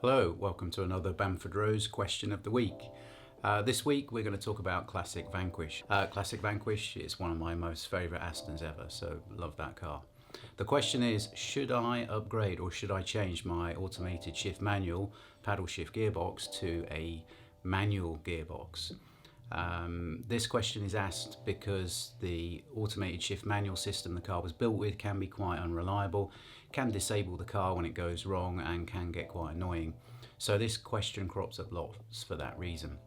Hello, welcome to another Bamfordrose question of the week. This week we're going to talk about Classic Vanquish. Classic Vanquish is one of my most favourite Astons ever, so love that car. The question is, should I upgrade or should I change my automated shift manual paddle shift gearbox to a manual gearbox? This question is asked because the automated shift manual system the car was built with can be quite unreliable, can disable the car when it goes wrong, and can get quite annoying. So this question crops up lots for that reason.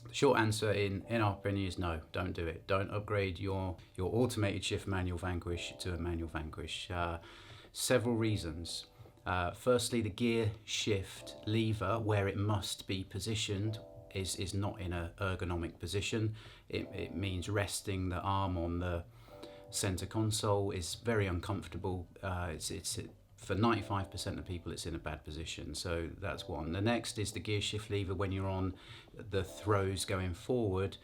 The short answer in our opinion is no, don't do it. Don't upgrade your automated shift manual Vanquish to a manual Vanquish. Several reasons. Firstly, the gear shift lever, where it must be positioned, is not in an ergonomic position. It means resting the arm on the center console is very uncomfortable. It's for 95% of people it's in a bad position, so that's one. The next is the gear shift lever. When you're on the throws going forward,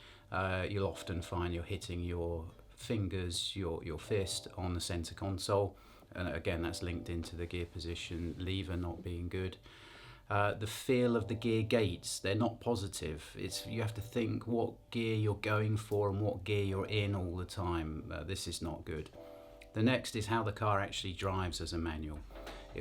you'll often find you're hitting your fingers, your fist on the center console, and again that's linked into the gear position lever not being good. The feel of the gear gates, they're not positive. You have to think what gear you're going for and what gear you're in all the time. This is not good. The next is how the car actually drives as a manual.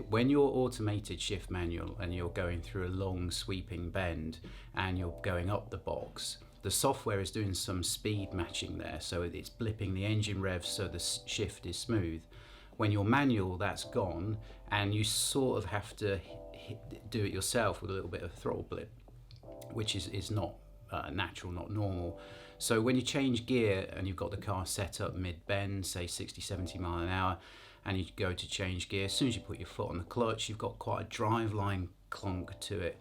When you're automated shift manual and you're going through a long sweeping bend and you're going up the box, the software is doing some speed matching there, so it's blipping the engine revs so the shift is smooth. When you're manual, that's gone, and you sort of have to do it yourself with a little bit of throttle blip, which is not natural, not normal. So when you change gear and you've got the car set up mid-bend, say 60-70 mile an hour, and you go to change gear, as soon as you put your foot on the clutch, you've got quite a driveline clunk to it.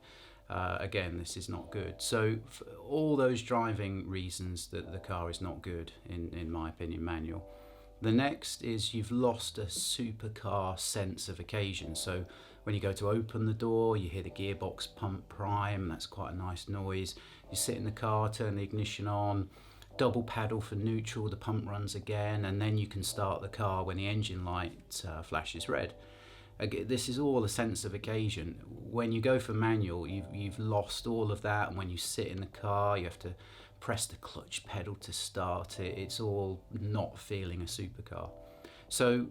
Again, this is not good. So for all those driving reasons, that the car is not good, in my opinion, manual. The next is you've lost a supercar sense of occasion. So when you go to open the door, you hear the gearbox pump prime, that's quite a nice noise. You sit in the car, turn the ignition on, double paddle for neutral, the pump runs again, and then you can start the car when the engine light flashes red. Again, this is all a sense of occasion. When you go for manual, you've lost all of that, and when you sit in the car, you have to press the clutch pedal to start it. It's all not feeling a supercar. So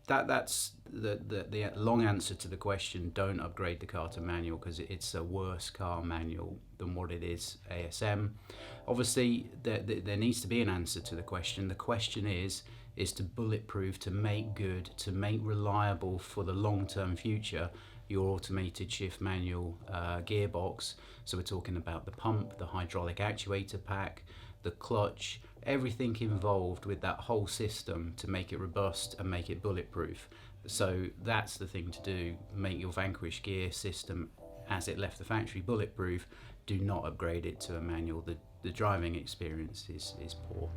that's the long answer to the question. Don't upgrade the car to manual because it's a worse car manual than what it is ASM. Obviously there needs to be an answer to the question. The question is to bulletproof, to make good, to make reliable for the long-term future your automated shift manual gearbox. So we're talking about the pump, the hydraulic actuator pack, the clutch, everything involved with that whole system to make it robust and make it bulletproof. So that's the thing to do. Make your Vanquish gear system as it left the factory bulletproof. Do not upgrade it to a manual. The driving experience is poor.